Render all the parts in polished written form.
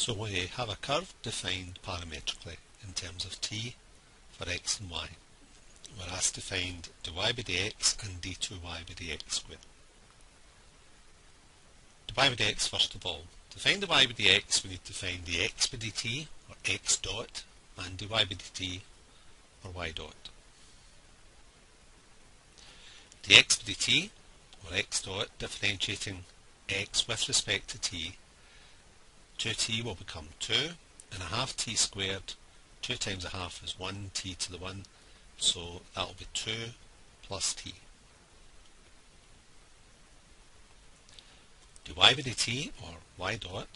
So we have a curve defined parametrically in terms of t for x and y. We're asked to find dy by dx and d2y by dx squared. dy by dx first of all. To find dy by dx we need to find the x by dt or x dot and dy by dt or y dot. The x by dt or x dot differentiating x with respect to t, 2t will become 2 and a half t squared. 2 times a half is 1 t to the 1, so that will be 2 plus t. dy by dt or y dot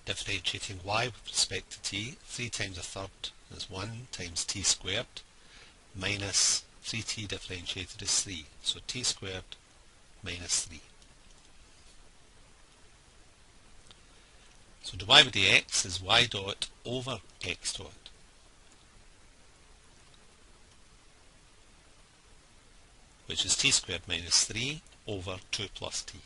differentiating y with respect to t, 3 times a third is 1 times t squared minus 3t differentiated is 3, so t squared minus 3. So dy by dx is y dot over x dot. Which is t squared minus 3 over 2 plus t.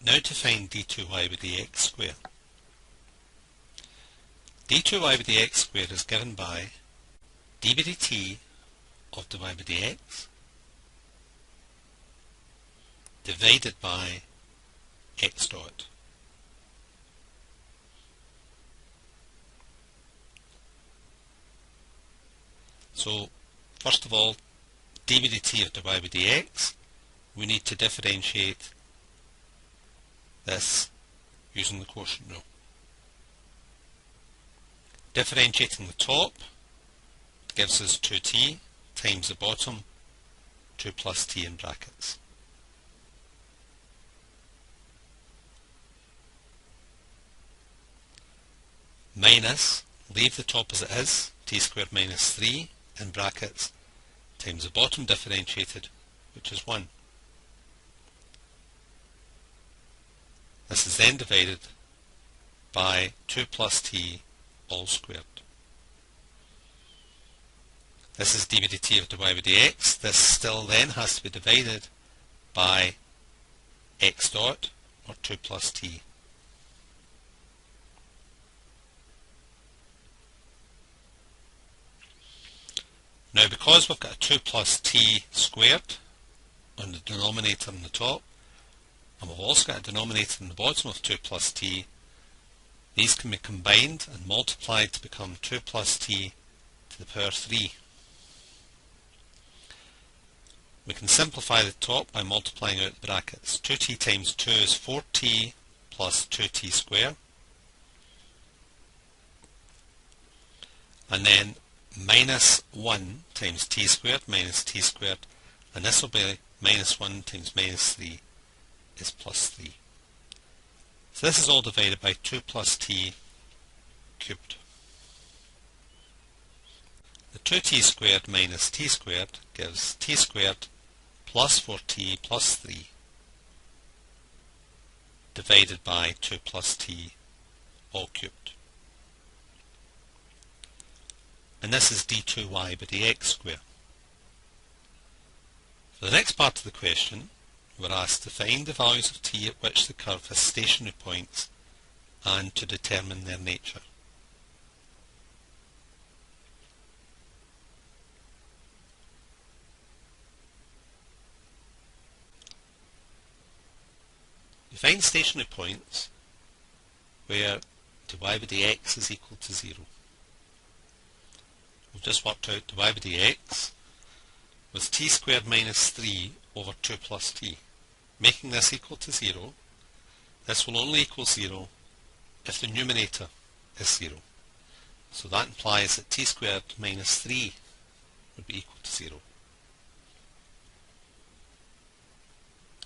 Now to find d2y by dx squared. d2y by dx squared is given by d by dt of dy by dx divided by x dot. So first of all, d by dt of dy by dx, we need to differentiate this using the quotient rule. Differentiating the top gives us 2t times the bottom, 2 plus t in brackets. Minus, leave the top as it is, t squared minus 3 in brackets, times the bottom differentiated, which is 1. This is then divided by 2 plus t all squared. This is d by dt of dy by dx. This still then has to be divided by x dot or 2 plus t. Now because we've got a 2 plus t squared on the denominator and the top, and we've also got a denominator in the bottom of 2 plus t, these can be combined and multiplied to become 2 plus t to the power 3. We can simplify the top by multiplying out the brackets. 2t times 2 is 4t plus 2t squared. And then minus 1 times t squared minus t squared, and this will be minus 1 times minus 3 is plus 3. So this is all divided by 2 plus t cubed. The 2t squared minus t squared gives t squared plus 4t plus 3 divided by 2 plus t all cubed. And this is d2y by dx squared. For the next part of the question, we're asked to find the values of t at which the curve has stationary points and to determine their nature. We find stationary points where dy by dx is equal to 0. We've just worked out dy by dx was t squared minus 3 over 2 plus t. Making this equal to 0, this will only equal 0 if the numerator is 0. So that implies that t squared minus 3 would be equal to 0.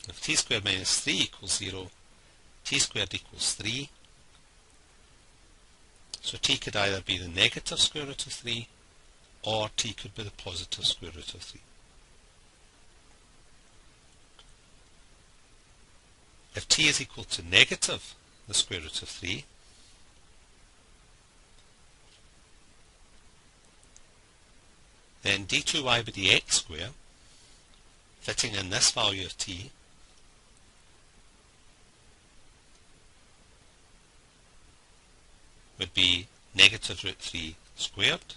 If t squared minus 3 equals 0, t squared equals 3. So t could either be the negative square root of 3 or t could be the positive square root of 3. If t is equal to negative the square root of 3, then d2y by dx squared, fitting in this value of t, would be negative root 3 squared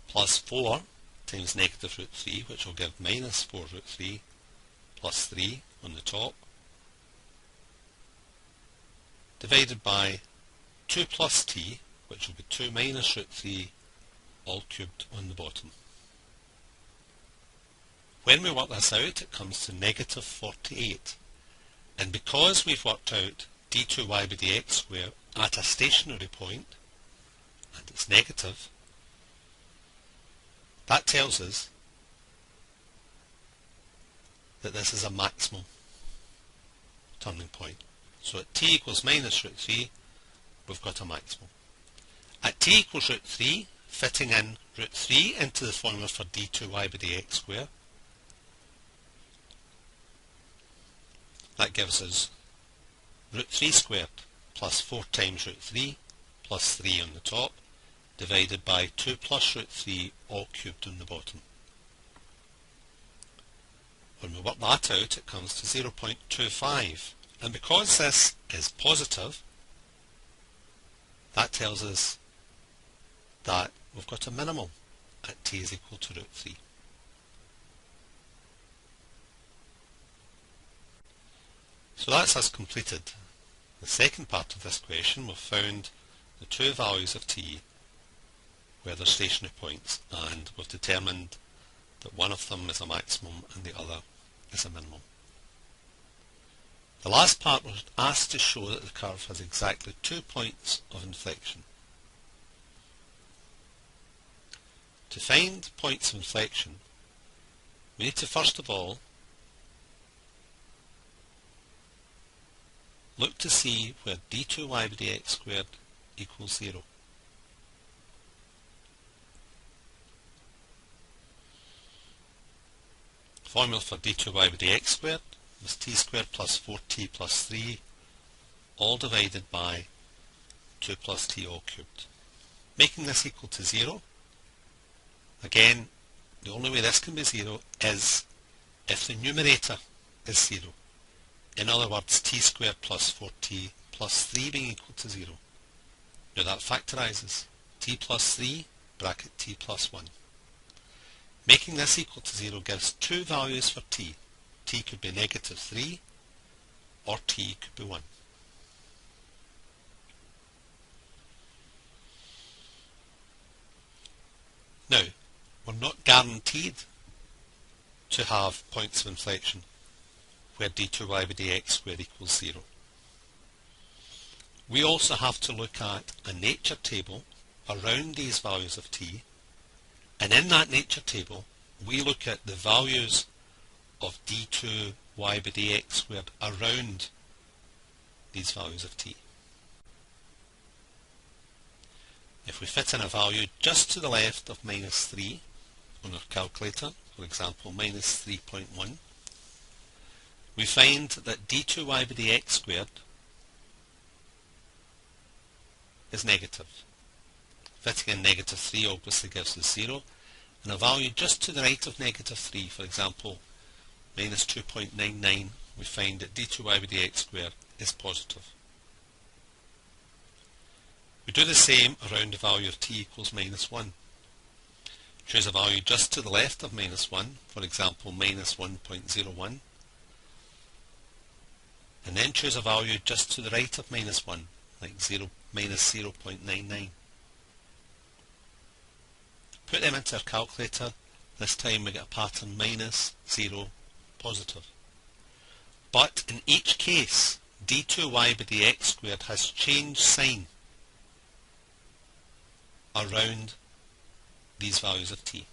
plus 4 times negative root 3, which will give minus 4 root 3 plus 3 on the top, divided by 2 plus t, which will be 2 minus root 3 all cubed on the bottom. When we work this out, it comes to negative 48. And because we've worked out d2y by dx squared at a stationary point, and it's negative, that tells us that this is a maximal turning point. So at t equals minus root 3, we've got a maximal. At t equals root 3, fitting in root 3 into the formula for d2y by dx squared, that gives us root 3 squared plus 4 times root 3 plus 3 on the top, divided by 2 plus root 3 all cubed on the bottom. When we work that out, it comes to 0.25. And because this is positive, that tells us that we've got a minimal at t is equal to root 3. So that's us completed the second part of this question. We've found the two values of t where they're stationary points, and we've determined that one of them is a maximum and the other is a minimum. The last part was asked to show that the curve has exactly 2 points of inflection. To find points of inflection, we need to first of all look to see where d2y by dx squared equals 0. Formula for d2y by dx squared was t squared plus 4t plus 3, all divided by 2 plus t all cubed. Making this equal to 0, again, the only way this can be 0 is if the numerator is 0. In other words, t squared plus 4t plus 3 being equal to 0. Now that factorises t plus 3 bracket t plus 1. Making this equal to 0 gives two values for t. T could be negative 3 or t could be 1. Now, we're not guaranteed to have points of inflection where d2y by dx squared equals 0. We also have to look at a nature table around these values of t, and in that nature table we look at the values of d2y by dx squared around these values of t. If we fit in a value just to the left of minus 3 on our calculator, for example minus 3.1, we find that d2y by dx squared is negative. Fitting in negative 3 obviously gives us 0, and a value just to the right of negative 3, for example minus 2.99, we find that d2y by dx squared is positive. We do the same around the value of t equals minus 1. Choose a value just to the left of minus 1, for example minus 1.01, and then choose a value just to the right of minus 1, like minus 0.99. Put them into our calculator. This time we get a pattern minus 0 positive. But in each case, d2y by dx squared has changed sign around these values of t.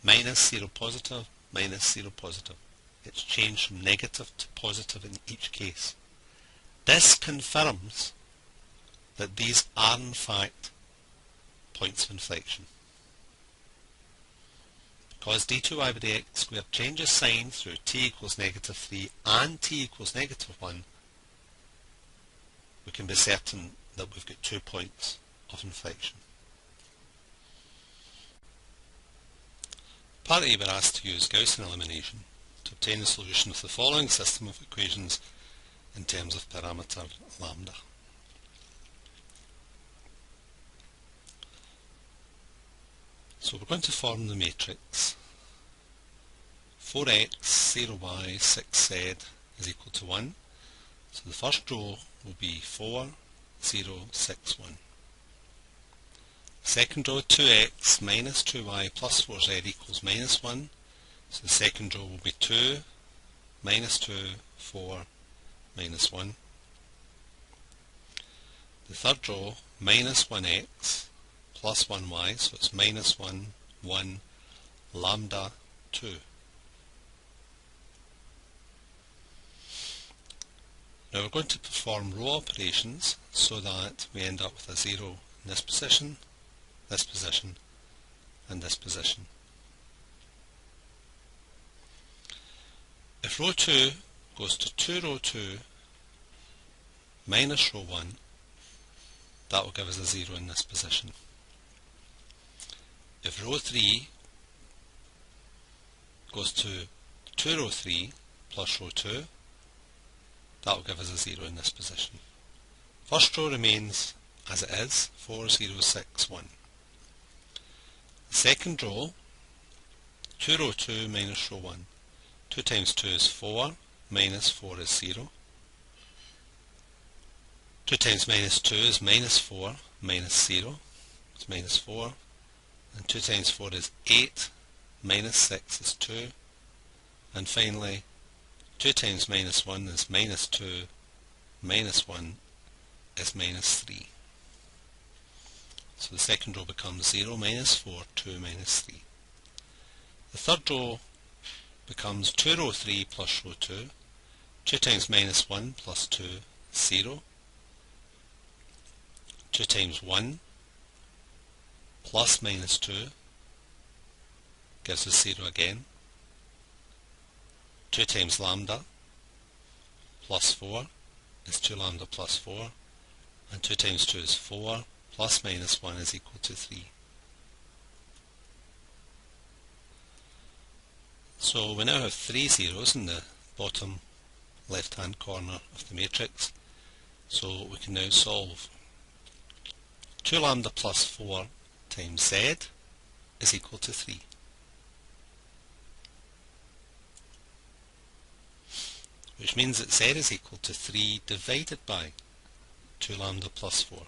Minus 0 positive, minus 0 positive. It's changed from negative to positive in each case. This confirms that these are in fact points of inflection. Because d2y by dx squared changes sign through t equals negative 3 and t equals negative 1, we can be certain that we've got 2 points of inflection. Part A, we're asked to use Gaussian elimination to obtain the solution of the following system of equations in terms of parameter lambda. So we're going to form the matrix 4x, 0y, 6z is equal to 1. So the first row will be 4, 0, 6, 1. Second row, 2x minus 2y plus 4z equals minus 1. So the second row will be 2, minus 2, 4, minus 1. The third row, minus 1x plus 1y, so it's minus 1, 1, lambda 2. Now we're going to perform row operations so that we end up with a 0 in this position, and this position. If row 2 goes to 2 row 2 minus row 1, that will give us a 0 in this position. If row 3 goes to 2 row 3 plus row 2, that will give us a 0 in this position. First row remains as it is, 4, 0, 6, 1. The second row, 2 row 2 minus row 1. 2 times 2 is 4, minus 4 is 0. 2 times minus 2 is minus 4, minus 0, it's minus 4. And 2 times 4 is 8, minus 6 is 2. And finally, 2 times minus 1 is minus 2, minus 1 is minus 3. So the second row becomes 0, minus 4, 2, minus 3. The third row becomes 2 row 3 plus row 2. 2 times minus 1 plus 2 is 0. 2 times 1 plus minus 2 gives us 0 again. 2 times lambda plus 4 is 2 lambda plus 4, and 2 times 2 is 4, plus minus 1 is equal to 3. So we now have 3 zeros in the bottom left hand corner of the matrix, so we can now solve. 2 lambda plus 4 times z is equal to 3. Which means that z is equal to 3 divided by 2 lambda plus 4.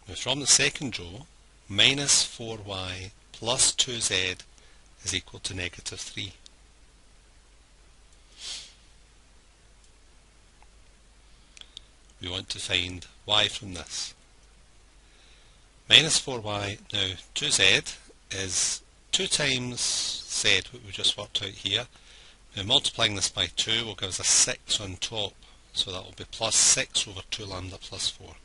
Now from the second row, minus 4y plus 2z is equal to negative 3. We want to find y from this. Minus 4y, now 2z is 2 times z, what we just worked out here. Now multiplying this by 2 will give us a 6 on top, so that will be plus 6 over 2 lambda plus 4.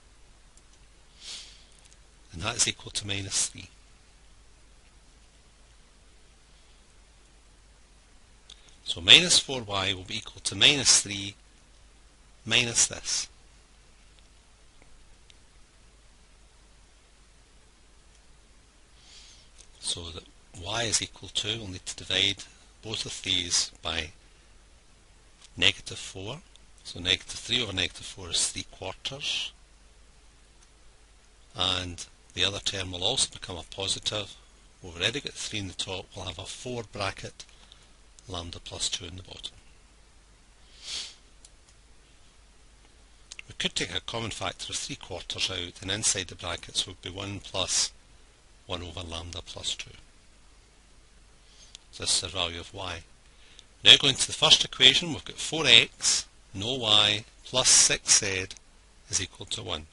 And that is equal to minus 3. So minus 4y will be equal to minus 3 minus this. So that y is equal to, we'll need to divide both of these by negative 4. So negative 3 over negative 4 is 3 quarters. And the other term will also become a positive. We've already got 3 in the top, we'll have a 4 bracket, lambda plus 2 in the bottom. We could take a common factor of 3 quarters out, and inside the brackets would be 1 plus 1 over lambda plus 2. So this is the value of y. Now going to the first equation, we've got 4x, no y, plus 6z is equal to 1.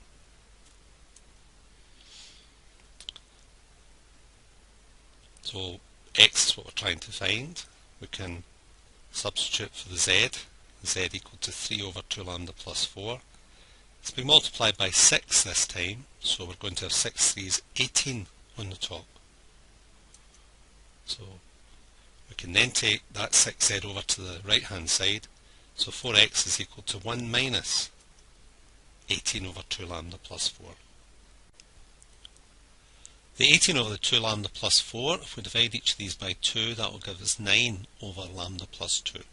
So x is what we're trying to find. We can substitute for the z equal to 3 over 2 lambda plus 4. It's being multiplied by 6 this time, so we're going to have 6 3's 18 on the top. So we can then take that 6z over to the right hand side, so 4x is equal to 1 minus 18 over 2 lambda plus 4. The 18 over the 2 lambda plus 4, if we divide each of these by 2, that will give us 9 over lambda plus 2.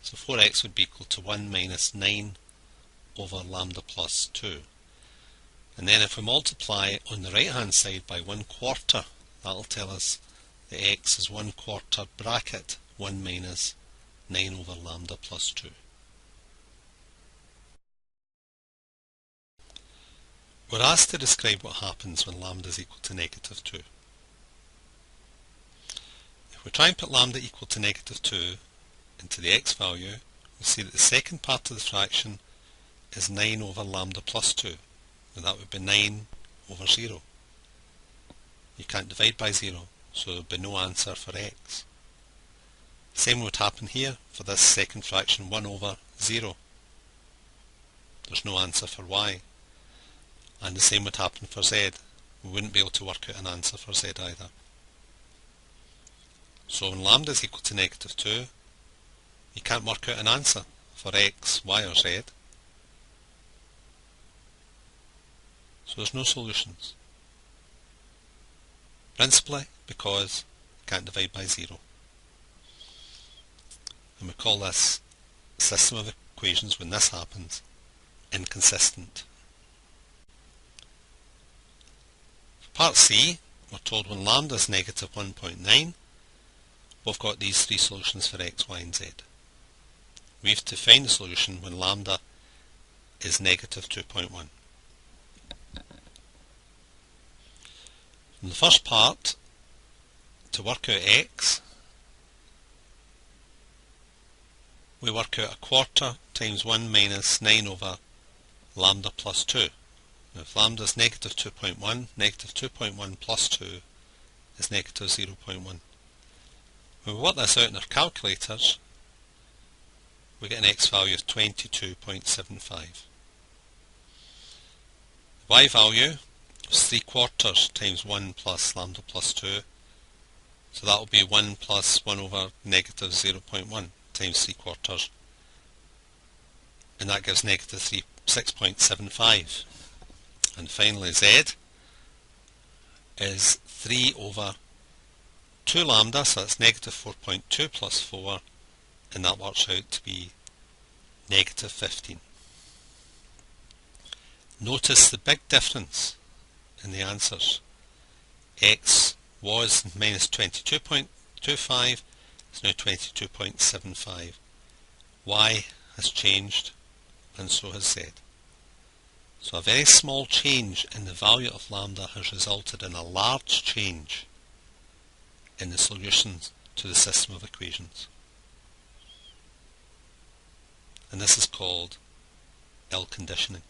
So 4x would be equal to 1 minus 9 over lambda plus 2. And then if we multiply on the right hand side by 1/4, that will tell us that x is 1/4 bracket 1 minus 9 over lambda plus 2. We're asked to describe what happens when lambda is equal to negative 2. If we try and put lambda equal to negative 2 into the x value, we see that the second part of the fraction is 9 over lambda plus 2, and that would be 9 over 0. You can't divide by 0, so there would be no answer for x. Same would happen here for this second fraction, 1 over 0. There's no answer for y. And the same would happen for z. We wouldn't be able to work out an answer for z either. So when lambda is equal to negative 2, you can't work out an answer for x, y or z. So there's no solutions. Principally because you can't divide by 0. And we call this system of equations, when this happens, inconsistent. For part C, we're told when lambda is negative 1.9, we've got these three solutions for x, y and z. We have to find the solution when lambda is negative 2.1. In the first part, to work out x, we work out 1/4 times 1 minus 9 over lambda plus 2. Now if lambda is negative 2.1, negative 2.1 plus 2 is negative 0.1. When we work this out in our calculators, we get an x value of 22.75. The y value is 3/4 times 1 plus lambda plus 2, so that will be 1 plus 1 over negative 0.1 times 3/4, and that gives negative 6.75. And finally z is 3 over 2 lambda, so that's negative 4.2 plus 4, and that works out to be negative 15. Notice the big difference in the answers. X was minus 22.25, it's now 22.75. Y has changed, and so has Z. So a very small change in the value of lambda has resulted in a large change in the solutions to the system of equations. And this is called ill conditioning.